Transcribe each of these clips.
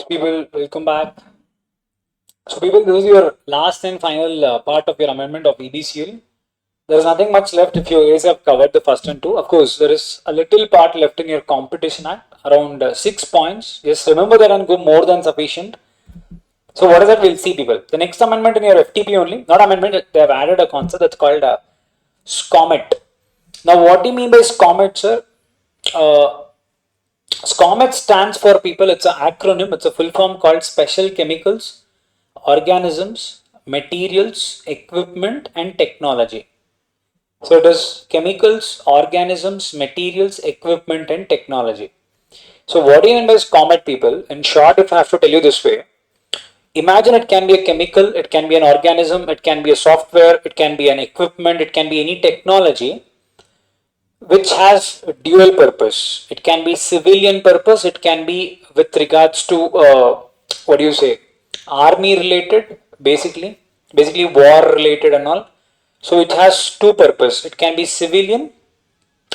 People, welcome back. So, people, this is your last and final part of your amendment of EBCL. There is nothing much left if you guys have covered the first and two. Of course, there is a little part left in your Competition Act, around 6 points. Just remember that and go more than sufficient. So, what is that? We'll see, people. The next amendment in your FTP only, not amendment, they have added a concept that's called SCOMET. Now, what do you mean by SCOMET, sir? Uh, SCOMET stands for, people, it's an acronym, it's a full form called Special Chemicals, Organisms, Materials, Equipment and Technology. So it is chemicals, organisms, materials, equipment and technology. So what do you mean by SCOMET, people? In short, if I have to tell you this way, imagine it can be a chemical, it can be an organism, it can be a software, it can be an equipment, it can be any technology which has dual purpose. It can be civilian purpose, it can be with regards to what do you say, army related, basically war related and all. So it has two purpose. It can be civilian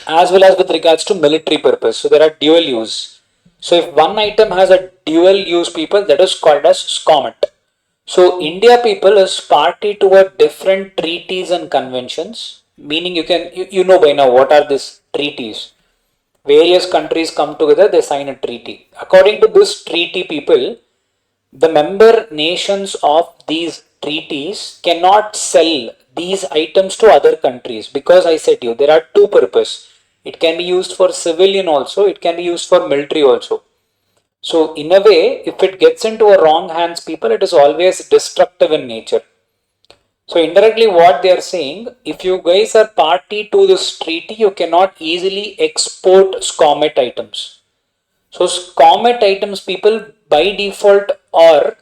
as well as with regards to military purpose. So there are dual use. So if one item has a dual use, people, that is called as SCOMET. So India, people, is party to a different treaties and conventions. Meaning you know by now what are these treaties. Various countries come together, they sign a treaty. According to this treaty, people, the member nations of these treaties cannot sell these items to other countries because I said you there are two purpose. It can be used for civilian also, it can be used for military also. So in a way, if it gets into a wrong hands, people, it is always destructive in nature. So indirectly what they are saying, if you guys are party to this treaty, you cannot easily export SCOMET items. So SCOMET items, people, by default are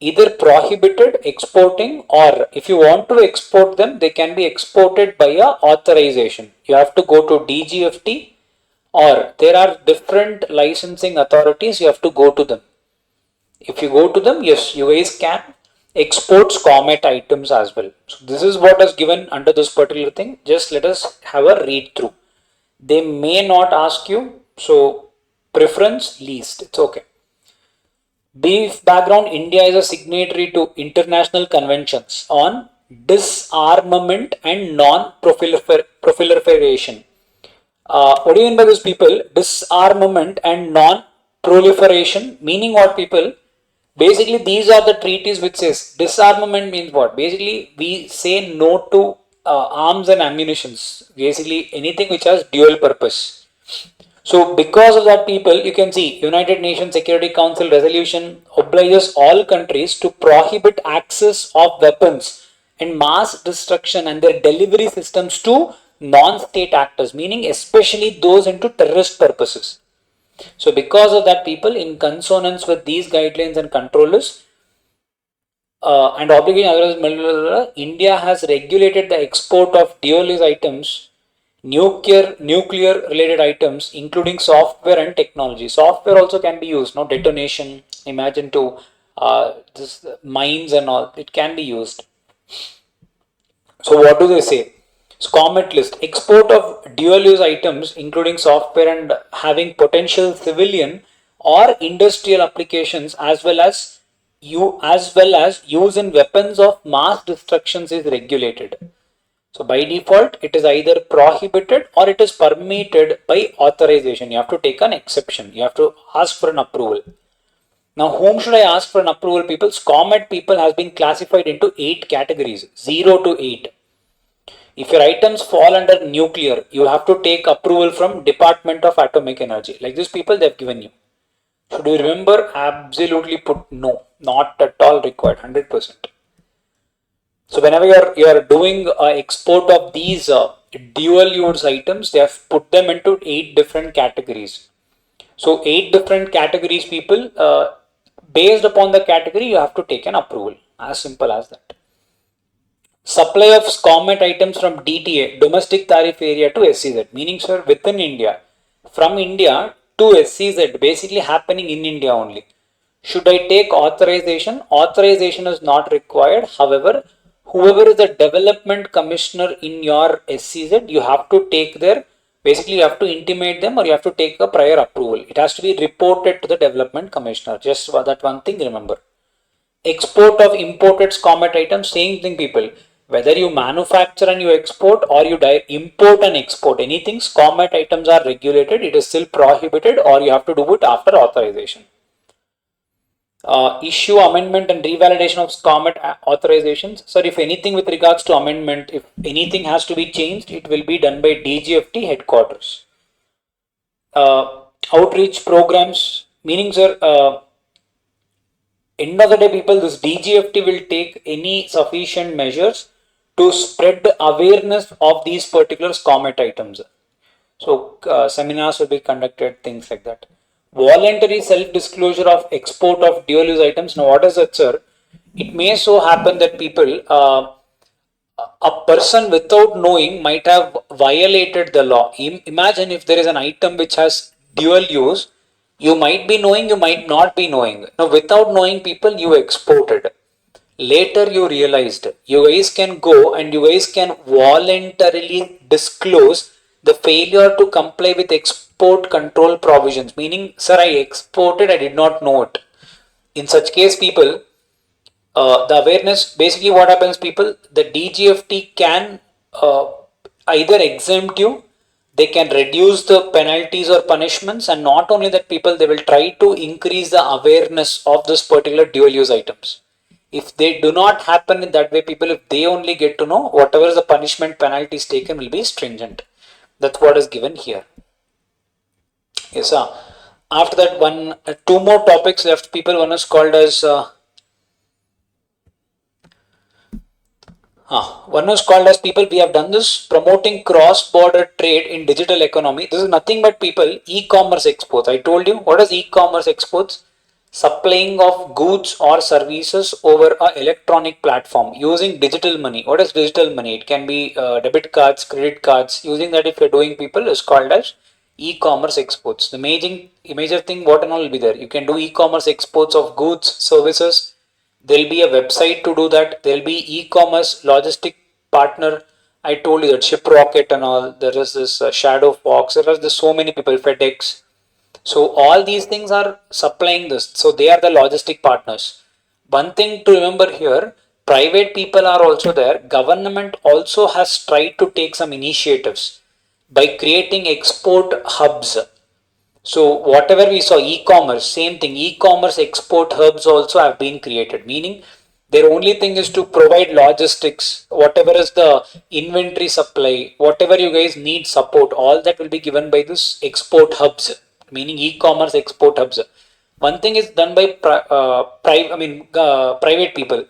either prohibited exporting, or if you want to export them, they can be exported by a authorization. You have to go to DGFT, or there are different licensing authorities, you have to go to them. If you go to them, yes, you guys can export SCOMET items as well. So this is what is given under this particular thing. Just let us have a read through. They may not ask you, so preference least, it's okay. Brief background, India is a signatory to international conventions on disarmament and non-proliferation. What do you mean by this, people? Disarmament and non-proliferation, meaning what, people? Basically, these are the treaties which says disarmament means what? Basically, we say no to arms and ammunitions. Basically, anything which has dual purpose. So because of that, people, you can see United Nations Security Council resolution obliges all countries to prohibit access of weapons and mass destruction and their delivery systems to non-state actors, meaning especially those into terrorist purposes. So because of that, people, in consonance with these guidelines and controls and obligation, India has regulated the export of dual-use items, nuclear related items, including software and technology. Software also can be used, no detonation. Imagine to this mines and all. It can be used. So what do they say? SCOMET list export of dual use items including software and having potential civilian or industrial applications as well as use in weapons of mass destructions is regulated. So by default, it is either prohibited or it is permitted by authorization. You have to take an exception. You have to ask for an approval. Now, whom should I ask for an approval, people? SCOMET, people, has been classified into 8 categories, 0 to 8. If your items fall under nuclear, you have to take approval from Department of Atomic Energy. Like this, people, they've given you. Should you remember? Absolutely put no, not at all required, 100%. So whenever you are doing export of these dual use items, they have put them into 8 different categories. So 8 different categories, people, based upon the category, you have to take an approval. As simple as that. Supply of SCOMET items from DTA, domestic tariff area, to SEZ, meaning, sir, within India, from India to SEZ, basically happening in India only. Should I take authorization? Authorization is not required. However, whoever is the development commissioner in your SCZ, you have to take their, basically you have to intimate them or you have to take a prior approval. It has to be reported to the development commissioner. Just for that one thing, remember. Export of imported SCOMET items, same thing people. Whether you manufacture and you export or you import and export anything, SCOMET items are regulated. It is still prohibited or you have to do it after authorization. Issue, amendment and revalidation of SCOMET authorizations. So if anything with regards to amendment, if anything has to be changed, it will be done by DGFT headquarters. Outreach programs, meaning sir, end of the day people, this DGFT will take any sufficient measures to spread the awareness of these particular SCOMET items. So seminars will be conducted, things like that. Voluntary self-disclosure of export of dual-use items. Now, what is that, sir? It may so happen that people, a person without knowing might have violated the law. Imagine if there is an item which has dual use, you might be knowing, you might not be knowing. Now, without knowing people, you exported. Later you realized you guys can go and you guys can voluntarily disclose the failure to comply with export control provisions, meaning sir, I exported, I did not know it. In such case people, the awareness, basically what happens people, the DGFT can either exempt you, they can reduce the penalties or punishments, and not only that people, they will try to increase the awareness of this particular dual use items. If they do not happen in that way people, if they only get to know, whatever is the punishment penalties taken will be stringent. That's what is given here. Yes sir. After that, two more topics left people. One is called as one is called as people, we have done this promoting cross-border trade in digital economy. This is nothing but people, e-commerce exports. I told you, what is e-commerce exports? Supplying of goods or services over a electronic platform using digital money. What is digital money? It can be debit cards, credit cards. Using that if you're doing people is called as e-commerce exports. The major thing, what and all will be there. You can do e-commerce exports of goods, services. There'll be a website to do that. There'll be e-commerce logistic partner. I told you that ShipRocket and all. There is this Shadow Fox. There are so many people, FedEx. So all these things are supplying this. So they are the logistic partners. One thing to remember here, private people are also there. Government also has tried to take some initiatives by creating export hubs. So whatever we saw, e-commerce, same thing, e-commerce export hubs also have been created, meaning their only thing is to provide logistics, whatever is the inventory supply, whatever you guys need support, all that will be given by this export hubs, meaning e-commerce export hubs. One thing is done by private people.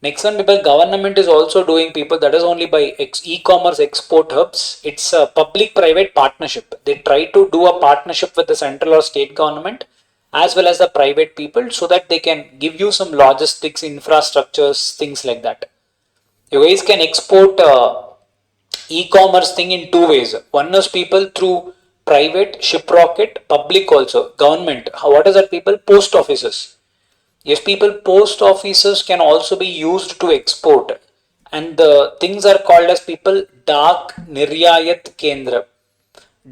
Next one, people, government is also doing people, that is only by e-commerce export hubs. It's a public-private partnership. They try to do a partnership with the central or state government as well as the private people so that they can give you some logistics, infrastructures, things like that. You guys can export e-commerce thing in two ways. One is people through private, ShipRocket, public also, government. What is that people? Post offices. Yes, people, post offices can also be used to export, and the things are called as people Dak Niryayat Kendra.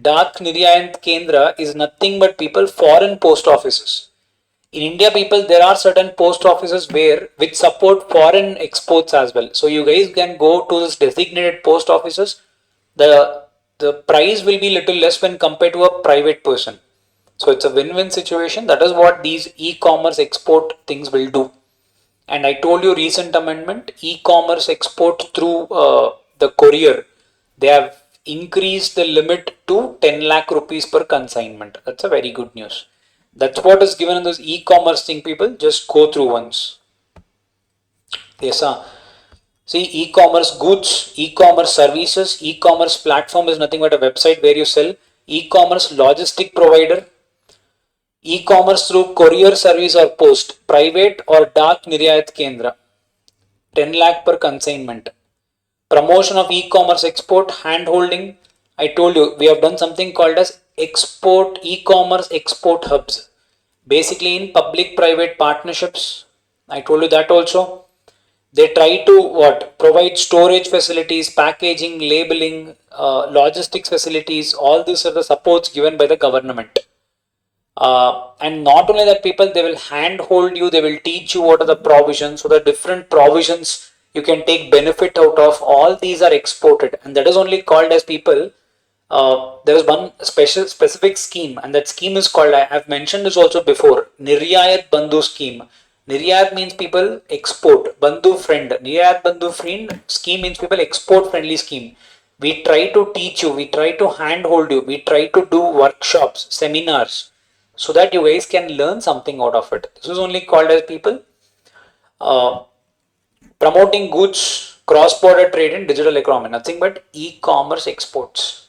Dak Niryayat Kendra is nothing but people foreign post offices. In India, people, there are certain post offices which support foreign exports as well. So you guys can go to this designated post offices. The price will be little less when compared to a private person. So it's a win-win situation. That is what these e-commerce export things will do. And I told you recent amendment, e-commerce export through the courier, they have increased the limit to 10 lakh rupees per consignment. That's a very good news. That's what is given in this e-commerce thing, people. Just go through once. Yes, sir. See, e-commerce goods, e-commerce services, e-commerce platform is nothing but a website where you sell. E-commerce logistic provider, e-commerce through courier service or post, private or Dak Niryayat Kendra, 10 lakh per consignment. Promotion of e-commerce export, hand holding. I told you, we have done something called as export, e-commerce export hubs. basically in public-private partnerships. I told you that also. They try to what? Provide storage facilities, packaging, labeling, logistics facilities. All these are the supports given by the government. And not only that, people, they will handhold you, they will teach you what are the provisions, so the different provisions you can take benefit out of. All these are exported, and that is only called as people. There is one specific scheme, and that scheme is called, I have mentioned this also before, Niryayat Bandhu scheme. Niryayat means people export, Bandhu friend. Niryayat Bandhu friend scheme means people export friendly scheme. We try to teach you, we try to handhold you, we try to do workshops, seminars, so that you guys can learn something out of it. This is only called as people uh, promoting goods, cross-border trade in digital economy, nothing but e-commerce exports.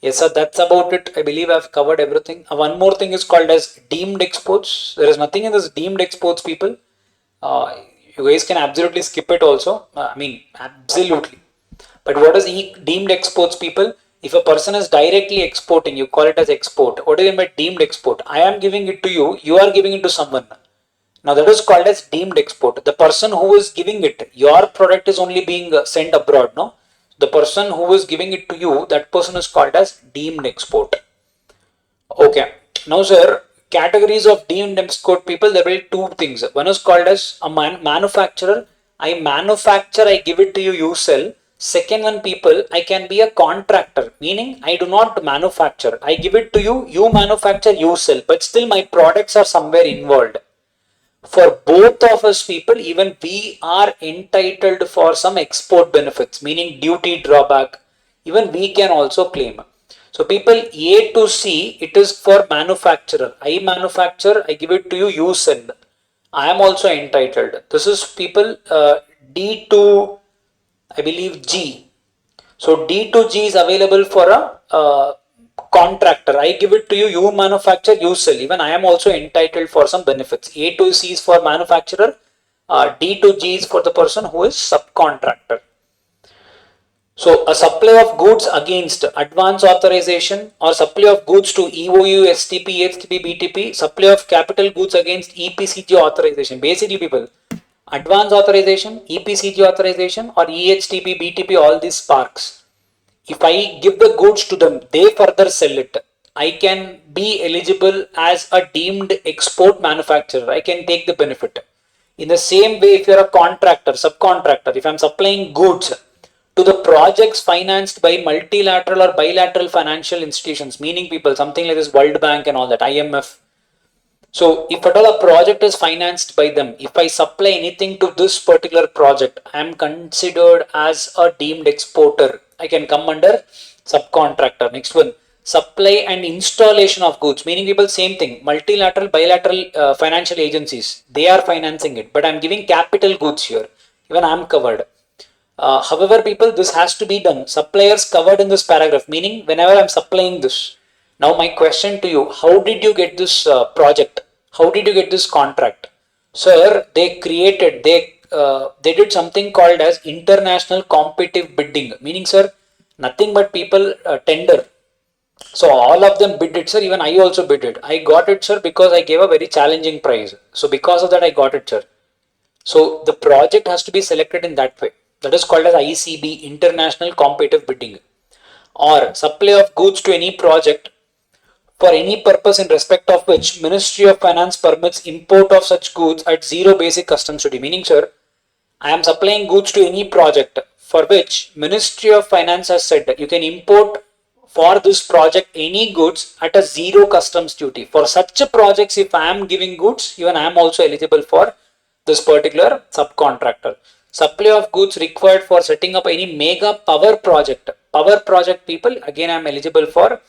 Yes, sir, that's about it. I believe I've covered everything. One more thing is called as deemed exports. There is nothing in this deemed exports, people. You guys can absolutely skip it also. I mean, absolutely. But what is deemed exports, people? If a person is directly exporting, you call it as export. What do you mean by deemed export? I am giving it to you, you are giving it to someone. Now that is called as deemed export. The person who is giving it, your product is only being sent abroad, no? The person who is giving it to you, that person is called as deemed export. Okay. Now, sir, categories of deemed export people, there will be two things. One is called as a manufacturer. I manufacture, I give it to you, you sell. Second one, people, I can be a contractor, meaning I do not manufacture. I give it to you, you manufacture, you sell, but still my products are somewhere involved. For both of us, people, even we are entitled for some export benefits, meaning duty drawback. Even we can also claim. So people, A to C, it is for manufacturer. I manufacture, I give it to you, you sell. I am also entitled. This is people D to, I believe, G. So D to G is available for a contractor. I give it to you, you manufacture, you sell. Even I am also entitled for some benefits. A to C is for manufacturer. D to G is for the person who is subcontractor. So a supply of goods against advance authorization or supply of goods to EOU, STP, HTP, BTP, supply of capital goods against EPCG authorization. Basically, people, advance authorization, EPCG authorization or EHTP, BTP, all these sparks. If I give the goods to them, they further sell it. I can be eligible as a deemed export manufacturer. I can take the benefit. In the same way, if you're a contractor, subcontractor, if I'm supplying goods to the projects financed by multilateral or bilateral financial institutions, meaning people, something like this World Bank and all that, IMF. So if at all a project is financed by them, if I supply anything to this particular project, I am considered as a deemed exporter. I can come under subcontractor. Next one, supply and installation of goods, meaning people, same thing, multilateral, bilateral financial agencies, they are financing it, but I'm giving capital goods here. Even I'm covered. However, people, this has to be done. Suppliers covered in this paragraph, meaning whenever I'm supplying this. Now, my question to you: how did you get this project? How did you get this contract, sir? They did something called as international competitive bidding. Meaning, sir, nothing but people tender. So all of them bid it, sir. Even I also bid it. I got it, sir, because I gave a very challenging price. So because of that, I got it, sir. So the project has to be selected in that way. That is called as ICB, International Competitive Bidding. Or supply of goods to any project for any purpose in respect of which Ministry of Finance permits import of such goods at zero basic customs duty. Meaning, sir, I am supplying goods to any project for which Ministry of Finance has said that you can import for this project any goods at a zero customs duty. For such projects, if I am giving goods, even I am also eligible for this particular subcontractor. Supply of goods required for setting up any mega power project. Power project, people, again I am eligible for.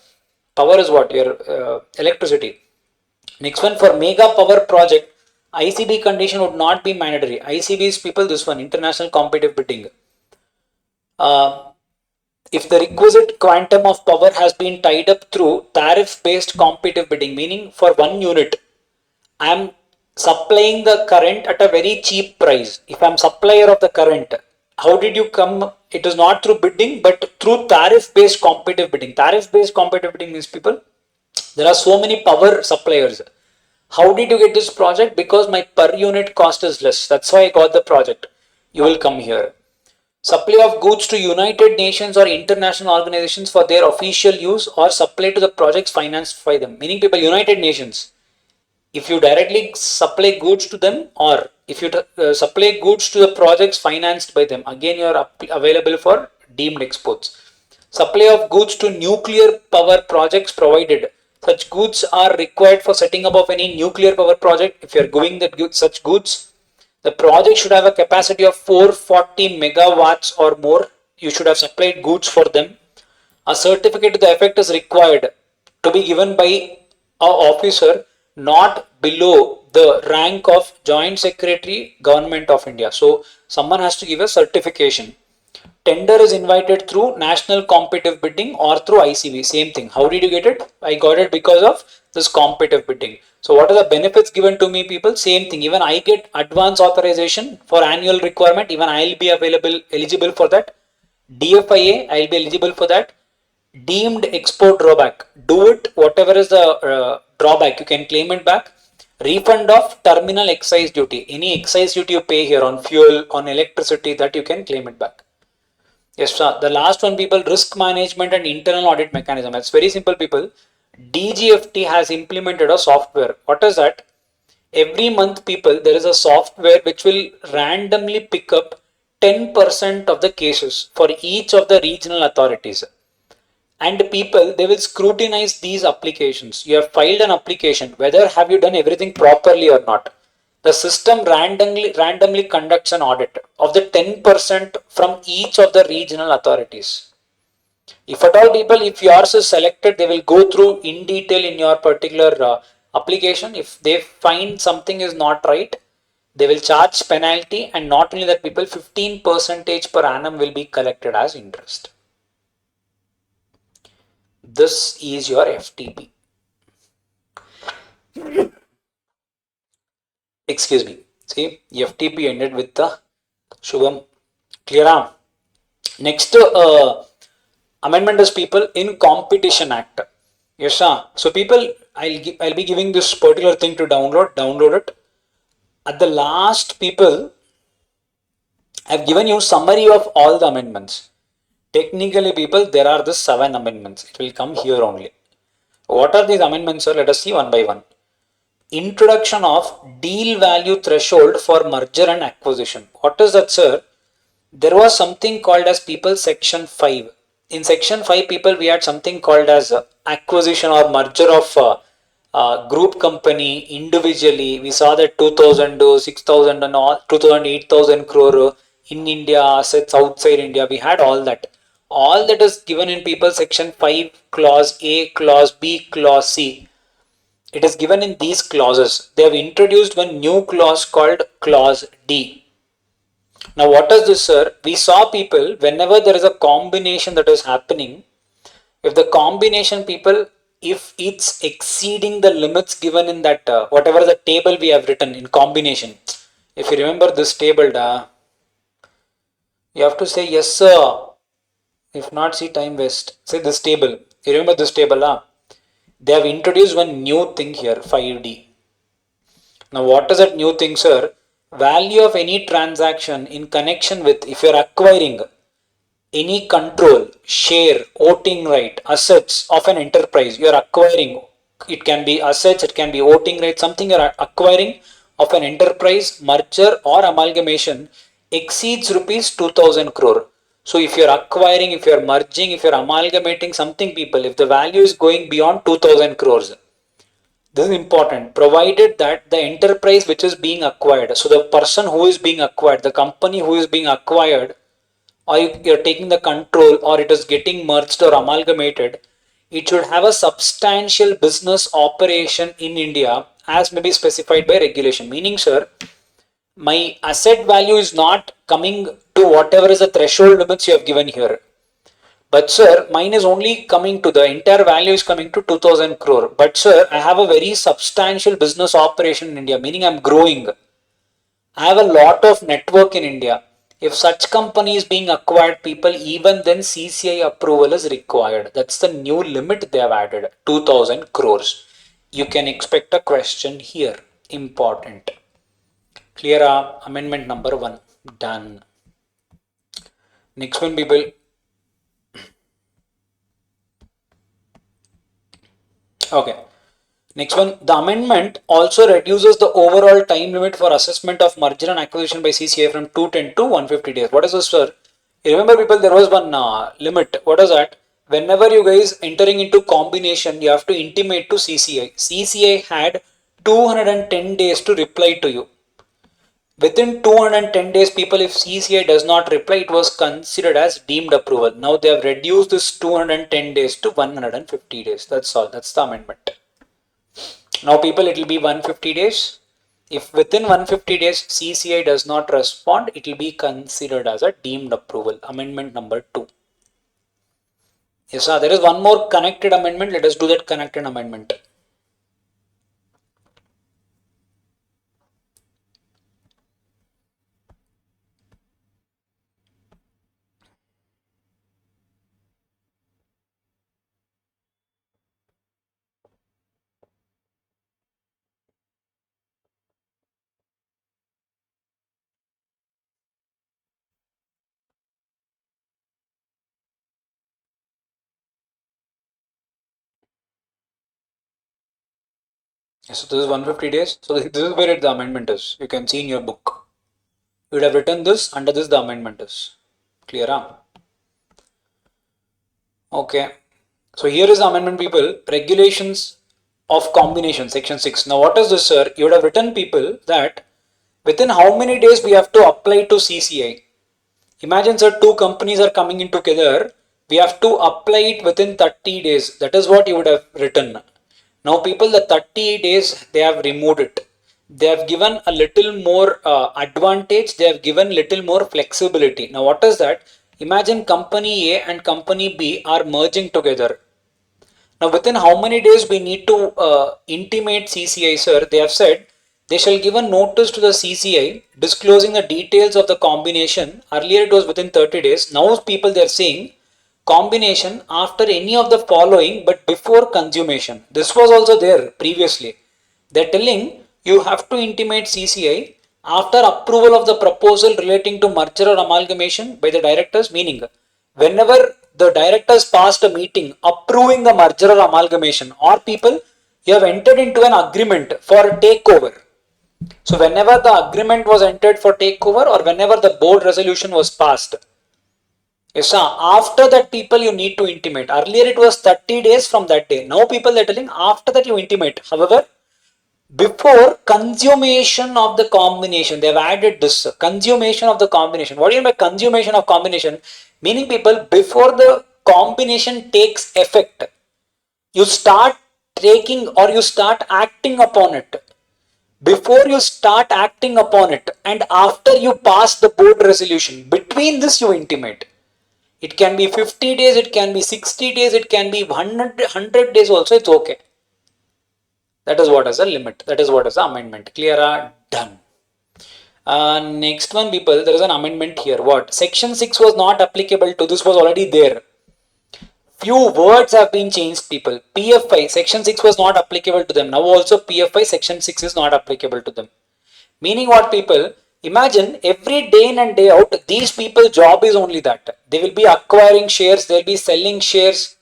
Power is what? Your electricity. Next one, for mega power project, ICB condition would not be mandatory. ICB is, people, this one, international competitive bidding. Uh, if the requisite quantum of power has been tied up through tariff based competitive bidding, meaning for one unit, I am supplying the current at a very cheap price. If I am supplier of the current, how did you come? It is not through bidding, but through tariff based competitive bidding. Tariff based competitive bidding means, people, There are so many power suppliers. How did you get this project? Because my per unit cost is less. That's why I got the project. You will come here. Supply of goods to United Nations or international organizations for their official use or supply to the projects financed by them. Meaning people, United Nations. If you directly supply goods to them or if you supply goods to the projects financed by them, again you are available for deemed exports. Supply of goods to nuclear power projects provided. Such goods are required for setting up of any nuclear power project. If you are giving such goods, the project should have a capacity of 440 megawatts or more. You should have supplied goods for them. A certificate to the effect is required to be given by a officer not below the rank of Joint Secretary Government of India. So someone has to give a certification. Tender is invited through national competitive bidding or through ICB. Same thing. How did you get it? I got it because of this competitive bidding. So what are the benefits given to me, people? Same thing. Even I get advance authorization for annual requirement. Even I'll be eligible for that. DFIA, I'll be eligible for that. Deemed export drawback. Do it. Whatever is the drawback, you can claim it back. Refund of terminal excise duty. Any excise duty you pay here on fuel, on electricity, that you can claim it back. Yes, sir. The last one, people, risk management and internal audit mechanism. It's very simple, people. DGFT has implemented a software. What is that? Every month, people, there is a software which will randomly pick up 10% of the cases for each of the regional authorities. And people, they will scrutinize these applications. You have filed an application, whether have you done everything properly or not. The system randomly conducts an audit of the 10% from each of the regional authorities. If at all, people, if yours is selected, they will go through in detail in your particular application. If they find something is not right, they will charge penalty, and not only that, people, 15% per annum will be collected as interest. This is your FTP. Excuse me. See, FTP ended with the Shubham. Clear? Next amendment is, people, in Competition Act. Yes, sir. So people, I'll be giving this particular thing to download it. At the last, people, I've given you summary of all the amendments. Technically, people, there are the 7 amendments. It will come here only. What are these amendments, sir? Let us see one by one. Introduction of deal value threshold for merger and acquisition. What is that, sir? There was something called as, people, section 5. In section 5, people, we had something called as acquisition or merger of group company individually. We saw that 2000, 6000 and all, 2000, 8000 crore in India, assets outside India. We had all that. All that is given in, people, section 5, clause A, clause B, clause C. It is given in these clauses. They have introduced one new clause called clause D. Now what is this, sir? We saw, people, whenever there is a combination that is happening, if the combination, people, if it's exceeding the limits given in that whatever the table we have written in combination. If you remember this table, you have to say yes, sir. If not, see, time waste. Say this table. You remember this table, They have introduced one new thing here, 5D. Now what is that new thing, sir? Value of any transaction in connection with, if you are acquiring any control, share, voting right, assets of an enterprise, you are acquiring. It can be assets, it can be voting right, something you are acquiring of an enterprise, merger or amalgamation exceeds rupees 2000 crore. So if you are acquiring, if you are merging, if you are amalgamating something, people, if the value is going beyond 2000 crores, this is important, provided that the enterprise which is being acquired, so the person who is being acquired, the company who is being acquired, or you're taking the control, or it is getting merged or amalgamated, it should have a substantial business operation in India as may be specified by regulation. Meaning, sir, my asset value is not coming to whatever is the threshold limits you have given here. But sir, mine is only coming to, the entire value is coming to 2000 crore. But sir, I have a very substantial business operation in India, meaning I'm growing. I have a lot of network in India. If such company is being acquired, people, even then CCI approval is required. That's the new limit they have added, 2000 crores. You can expect a question here. Important. Clear? Amendment number 1 done. Next one, people. Okay. Next one, the amendment also reduces the overall time limit for assessment of merger and acquisition by CCI from 210 to 150 days. What is this, sir? You remember, people, there was one limit. What is that? Whenever you guys entering into combination, you have to intimate to CCI. CCI had 210 days to reply to you. Within 210 days, people, if CCI does not reply, it was considered as deemed approval. Now they have reduced this 210 days to 150 days. That's all. That's the amendment. Now, people, it will be 150 days. If within 150 days CCI does not respond, it will be considered as a deemed approval. Amendment number 2. Yes, sir. There is one more connected amendment. Let us do that connected amendment. Yes, so this is 150 days. So this is where the amendment is. You can see in your book. You would have written this, under this the amendment is. Clear? Huh? Okay. So here is the amendment, people. Regulations of combination, section 6. Now what is this, sir? You would have written, people, that within how many days we have to apply to CCI. Imagine, sir, two companies are coming in together. We have to apply it within 30 days. That is what you would have written. Now, people, the 30 days, they have removed it. They have given a little more advantage. They have given little more flexibility. Now, what is that? Imagine company A and company B are merging together. Now, within how many days we need to intimate CCI, sir? They have said they shall give a notice to the CCI disclosing the details of the combination. Earlier it was within 30 days. Now, people, they are saying combination after any of the following but before consummation. This was also there previously. They are telling you have to intimate CCI after approval of the proposal relating to merger or amalgamation by the directors, meaning whenever the directors passed a meeting approving the merger or amalgamation, or people, you have entered into an agreement for takeover. So whenever the agreement was entered for takeover or whenever the board resolution was passed, yes, sir, after that, people, you need to intimate. Earlier it was 30 days from that day. Now people are telling after that you intimate. However, before consummation of the combination, they have added this consummation of the combination. What do you mean by consummation of combination? Meaning, people, before the combination takes effect, you start taking or you start acting upon it. Before you start acting upon it and after you pass the board resolution, between this you intimate. It can be 50 days, it can be 60 days, it can be 100 days also, it's okay. That is what is the limit. That is what is the amendment. Clear? Done. Next one, people, there is an amendment here. What? Section 6 was not applicable to this, was already there. Few words have been changed, people. PFI, section 6 was not applicable to them. Now also PFI, section 6 is not applicable to them. Meaning what, people? Imagine every day in and day out, these people's job is only that. They will be acquiring shares, they will be selling shares.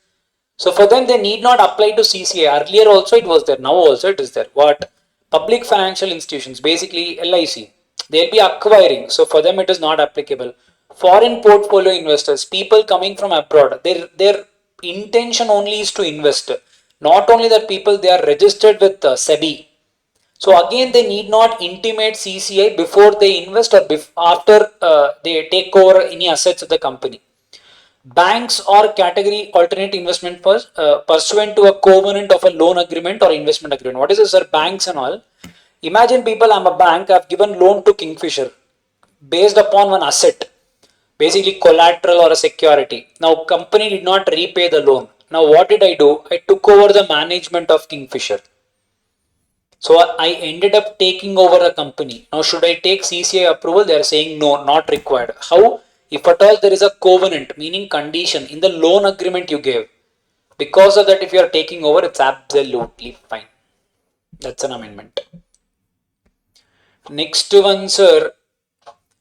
So for them, they need not apply to CCA. Earlier also it was there. Now also it is there. What? Public financial institutions, basically LIC. They'll be acquiring. So for them, it is not applicable. Foreign portfolio investors, people coming from abroad, their intention only is to invest. Not only that, people, they are registered with SEBI. So again, they need not intimate CCI before they invest or after they take over any assets of the company. Banks or category alternate investment pursuant to a covenant of a loan agreement or investment agreement. What is this, sir? Banks and all. Imagine, people, I'm a bank, I've given loan to Kingfisher based upon one asset, basically collateral or a security. Now, company did not repay the loan. Now, what did I do? I took over the management of Kingfisher. So I ended up taking over a company. Now, should I take CCI approval? They are saying no, not required. How? If at all there is a covenant, meaning condition in the loan agreement you gave. Because of that, if you are taking over, it's absolutely fine. That's an amendment. Next one, sir.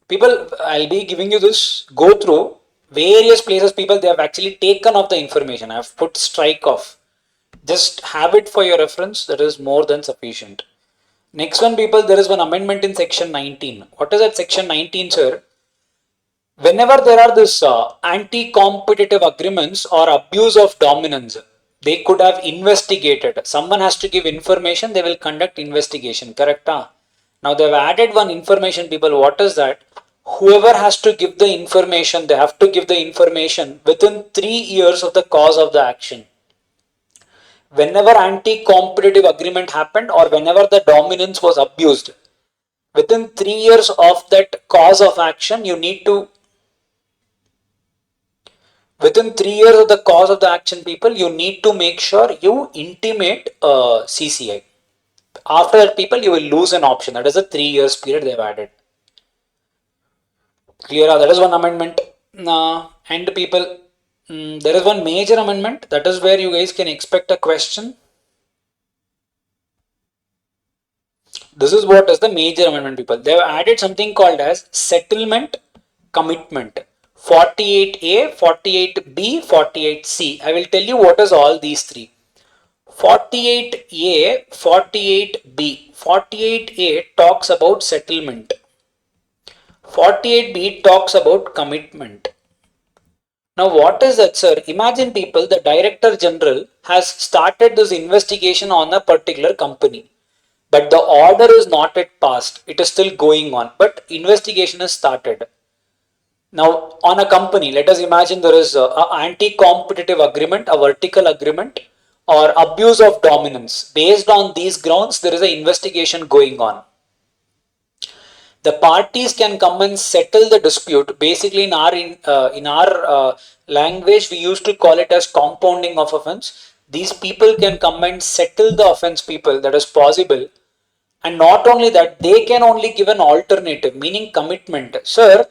People, I'll be giving you this. Go through various places. People, they have actually taken off the information. I've put strike off. Just have it for your reference. That is more than sufficient. Next one, people, there is one amendment in section 19. What is that section 19, sir? Whenever there are this anti-competitive agreements or abuse of dominance, they could have investigated. Someone has to give information, they will conduct investigation, correct? Now they have added one information, people. What is that? Whoever has to give the information, they have to give the information within 3 years of the cause of the action. Whenever anti-competitive agreement happened or whenever the dominance was abused, within 3 years of that cause of action, you need to, within 3 years of the cause of the action, people, you need to make sure you intimate CCI. After that, people, you will lose an option. That is a 3 years period they've added. Clear? That is one amendment. And people, there is one major amendment. That is where you guys can expect a question. This is what is the major amendment, people. They have added something called as settlement commitment. 48A, 48B, 48C. I will tell you what is all these three. 48A, 48B. 48A talks about settlement. 48B talks about commitment. Now, what is that, sir? Imagine, people, the Director General has started this investigation on a particular company, but the order is not yet passed. It is still going on, but investigation is started. Now, on a company, let us imagine there is an anti-competitive agreement, a vertical agreement, or abuse of dominance. Based on these grounds, there is an investigation going on. The parties can come and settle the dispute. Basically, in our language, we used to call it as compounding of offense. These people can come and settle the offense, people. That is possible. And not only that, they can only give an alternative, meaning commitment. Sir,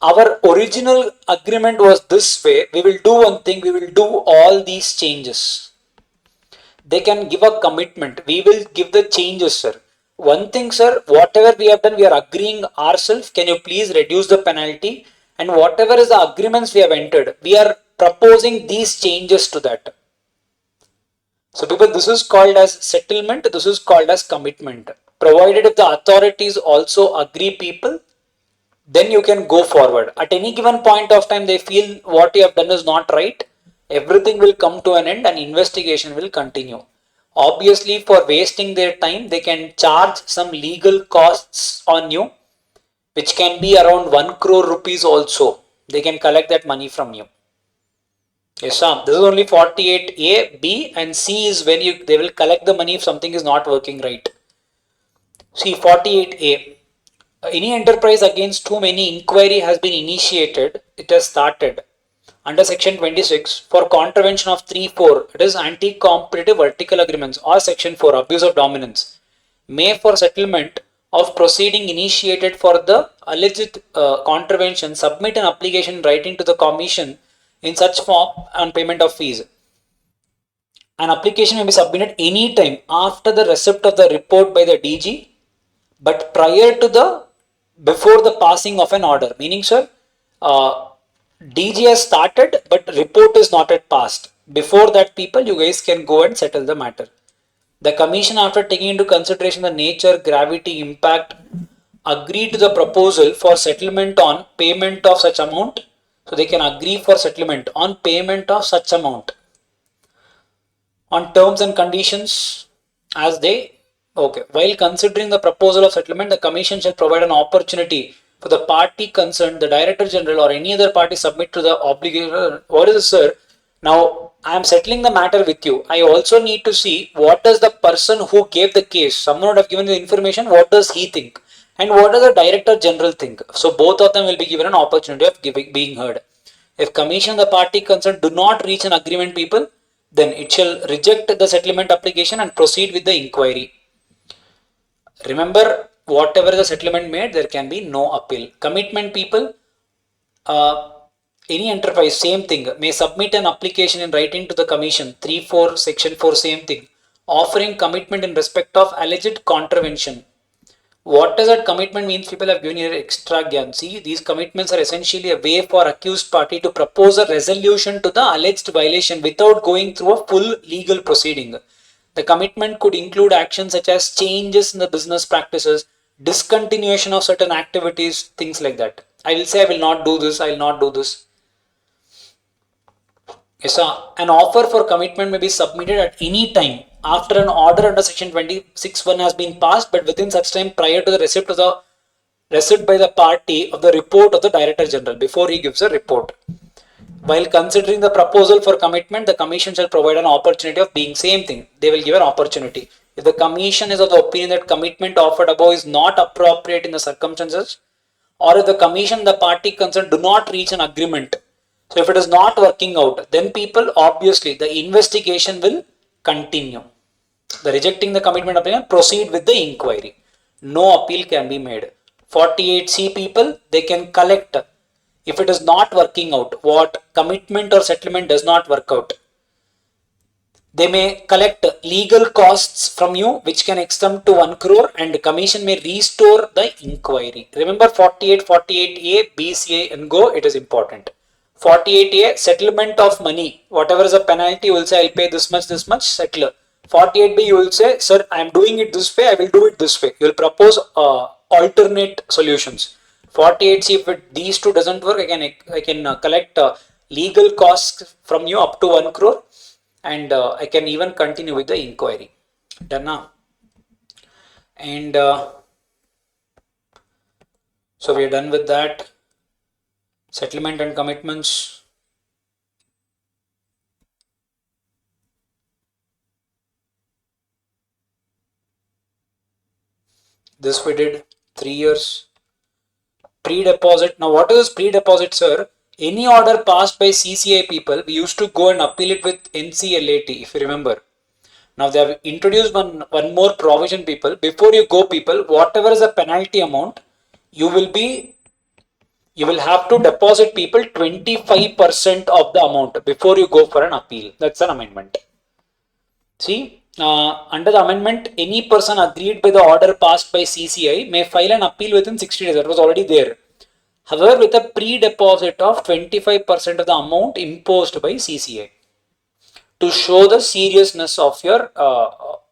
our original agreement was this way. We will do one thing. We will do all these changes. They can give a commitment. We will give the changes, sir. One thing, sir, whatever we have done, we are agreeing ourselves. Can you please reduce the penalty? And whatever is the agreements we have entered, we are proposing these changes to that. So, people, this is called as settlement. This is called as commitment. Provided if the authorities also agree, people, then you can go forward. At any given point of time, they feel what you have done is not right. Everything will come to an end and investigation will continue. Obviously, for wasting their time, they can charge some legal costs on you, which can be around 1 crore rupees also. They can collect that money from you. Yes, Sam. This is only 48A, B, and C is when they will collect the money if something is not working right. See, 48A. Any enterprise against whom any inquiry has been initiated, it has started under section 26 for contravention of 3(4), it is anti-competitive vertical agreements, or section 4, abuse of dominance, may for settlement of proceeding initiated for the alleged contravention submit an application writing to the commission in such form on payment of fees. An application may be submitted any time after the receipt of the report by the DG, but prior to before the passing of an order. Meaning, sir, DG has started, but report is not yet passed. Before that, people, you guys can go and settle the matter. The commission, after taking into consideration the nature, gravity, impact, agree to the proposal for settlement on payment of such amount. So they can agree for settlement on payment of such amount on terms and conditions as they. Okay. While considering the proposal of settlement, the commission shall provide an opportunity for the party concerned, the Director General or any other party submit to the obligator. What is this, sir? Now, I am settling the matter with you. I also need to see what does the person who gave the case, someone would have given the information, what does he think? And what does the Director General think? So, both of them will be given an opportunity of being heard. If commission and the party concerned do not reach an agreement, people, then it shall reject the settlement application and proceed with the inquiry. Remember, whatever the settlement made, there can be no appeal. Commitment people, uh, any enterprise, same thing, may submit an application in writing to the commission, 3(4) section 4, same thing, offering commitment in respect of alleged contravention. What does that commitment means? People have given here extra gyan. See, these commitments are essentially a way for accused party to propose a resolution to the alleged violation without going through a full legal proceeding. The commitment could include actions such as changes in the business practices, discontinuation of certain activities, things like that. I will say I will not do this, I will not do this. Yes, sir. An offer for commitment may be submitted at any time after an order under section 26(1) has been passed, but within such time prior to the receipt by the party of the report of the Director General before he gives a report. While considering the proposal for commitment, the commission shall provide an opportunity of being same thing. They will give an opportunity. If the commission is of the opinion that commitment offered above is not appropriate in the circumstances, or if the commission and the party concerned do not reach an agreement, so if it is not working out, then people, obviously the investigation will continue. The rejecting the commitment opinion, proceed with the inquiry. No appeal can be made. 48C people, they can collect if it is not working out, what commitment or settlement does not work out. They may collect legal costs from you which can extend to 1 crore and commission may restore the inquiry. Remember 48A, BCA and go, it is important. 48A, settlement of money. Whatever is a penalty, you will say, I'll pay this much, settle. 48B, you will say, sir, I am doing it this way, I will do it this way. You will propose alternate solutions. 48C, if these two doesn't work, I can collect legal costs from you up to 1 crore and I can even continue with the inquiry. Done now. And so we are done with that. Settlement and commitments. This we did 3 years. Pre-deposit. Now what is pre-deposit, sir? Any order passed by CCI people, we used to go and appeal it with NCLAT, if you remember. Now they have introduced one more provision, people. Before you go, people, whatever is the penalty amount, you will have to deposit people 25% of the amount before you go for an appeal. That's an amendment. See, under the amendment, any person agreed by the order passed by CCI may file an appeal within 60 days. That was already there. However, with a pre-deposit of 25% of the amount imposed by CCI to show the seriousness of your,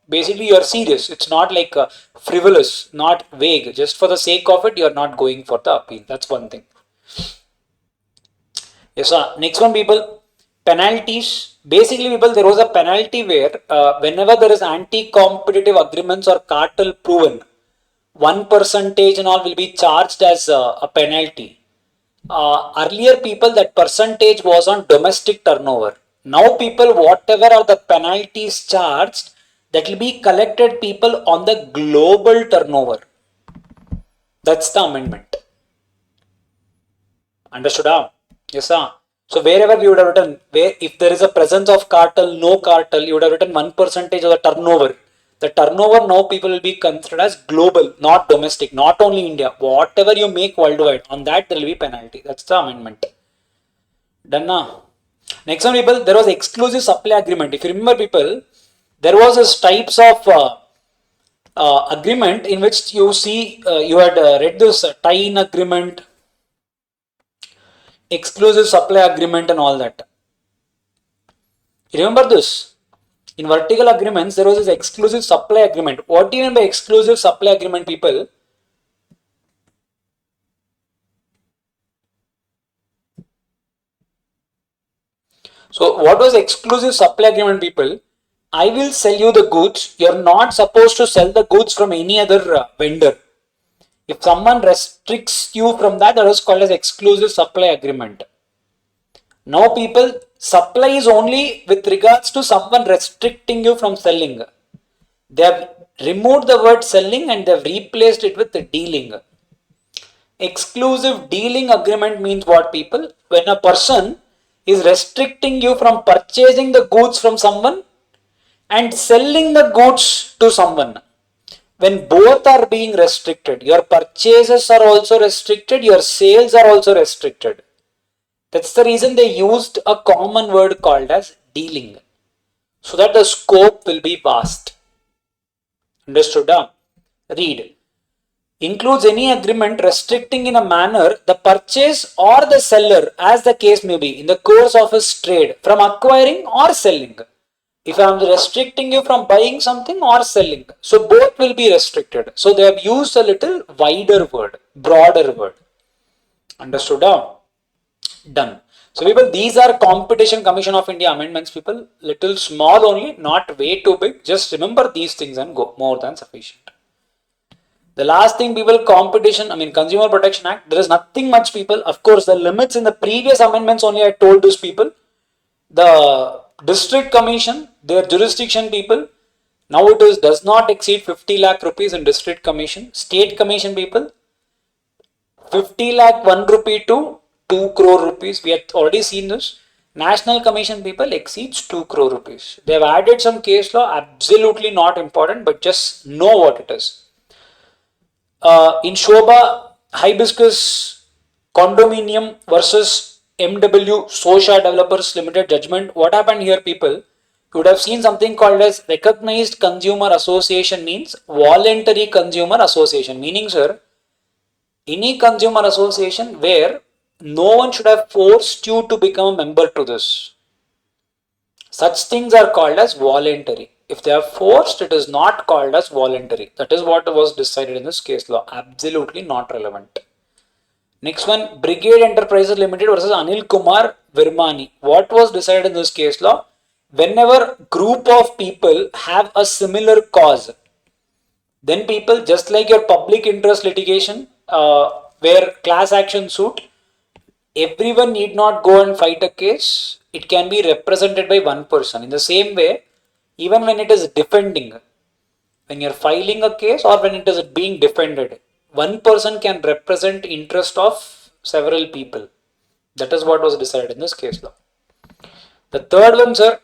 basically you are serious. It's not like frivolous, not vague. Just for the sake of it, you are not going for the appeal. That's one thing. Yes, sir. Next one, people. Penalties. Basically, people, there was a penalty where whenever there is anti-competitive agreements or cartel proven, 1% and all will be charged as a penalty. Earlier, people, that percentage was on domestic turnover. Now, people, whatever are the penalties charged, that will be collected, people, on the global turnover. That's the amendment. Understood? Yes, sir. So wherever we would have written, where if there is a presence of cartel, no cartel, you would have written 1% of the turnover. The turnover now, people will be considered as global, not domestic, not only India. Whatever you make worldwide, on that there will be penalty. That's the amendment. Done now. Next one, people, there was exclusive supply agreement. If you remember, people, there was this types of agreement in which you see, you had read this tie-in agreement, exclusive supply agreement and all that. Remember this? In vertical agreements, there was this exclusive supply agreement. What do you mean by exclusive supply agreement, people? So what was exclusive supply agreement, people? I will sell you the goods. You're not supposed to sell the goods from any other vendor. If someone restricts you from that, that is called as exclusive supply agreement. Now, people, supply is only with regards to someone restricting you from selling. They have removed the word selling and they have replaced it with the dealing. Exclusive dealing agreement means what, people? When a person is restricting you from purchasing the goods from someone and selling the goods to someone. when both are being restricted, your purchases are also restricted, your sales are also restricted. That's the reason they used a common word called as dealing, so that the scope will be vast. Understood? Read. Includes any agreement restricting in a manner the purchase or the seller, as the case may be, in the course of his trade from acquiring or selling. If I am restricting you from buying something or selling, so both will be restricted. So they have used a little wider word, broader word. Understood? Done. So people, these are Competition Commission of India amendments, people. Little small only, not way too big. Just remember these things and go. More than sufficient. The last thing, people, Consumer Protection Act, there is nothing much, people. Of course, the limits in the previous amendments only I told those people. The district commission, their jurisdiction, people, now it is does not exceed 50 lakh rupees in district commission. State commission, people, 50 lakh 1 rupee to 2 crore rupees. We have already seen this. National commission, people, exceeds 2 crore rupees. They have added some case law, absolutely not important, but just know what it is. In Shobha Hibiscus Condominium versus MW Sosha Developers Limited judgment, what happened here, people? You would have seen something called as recognized consumer association, means voluntary consumer association, meaning, sir, any consumer association where no one should have forced you to become a member to this. Such things are called as voluntary. If they are forced, it is not called as voluntary. That is what was decided in this case law. Absolutely not relevant. Next one, Brigade Enterprises Limited versus Anil Kumar Virmani. What was decided in this case law? Whenever group of people have a similar cause, then people, just like your public interest litigation, where class action suit, everyone need not go and fight a case. It can be represented by one person. In the same way, even when it is defending, when you're filing a case or when it is being defended, one person can represent interest of several people. That is what was decided in this case law. The third one, sir,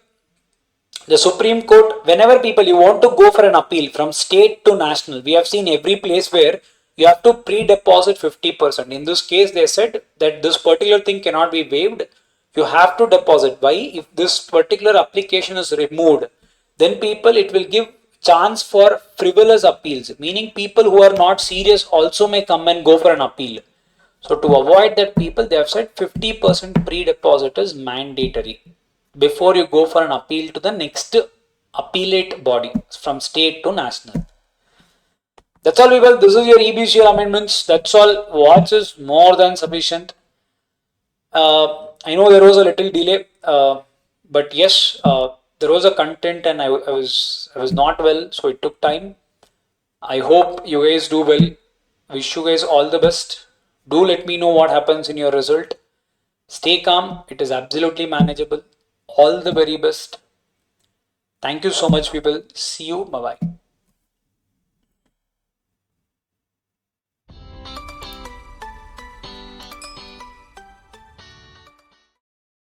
the Supreme Court, whenever people you want to go for an appeal from state to national, we have seen every place where you have to pre-deposit 50%. In this case, they said that this particular thing cannot be waived. You have to deposit. Why? If this particular application is removed, then people, it will give chance for frivolous appeals, meaning people who are not serious also may come and go for an appeal. So to avoid that, people, they have said 50% pre-deposit is mandatory before you go for an appeal to the next appellate body from state to national. That's all, people. This is your EBCL amendments. That's all. Watch is more than sufficient. I know there was a little delay, but yes, there was a content and I was not well, so it took time. I hope you guys do well. Wish you guys all the best. Do let me know what happens in your result. Stay calm. It is absolutely manageable. All the very best. Thank you so much, people. See you. Bye bye.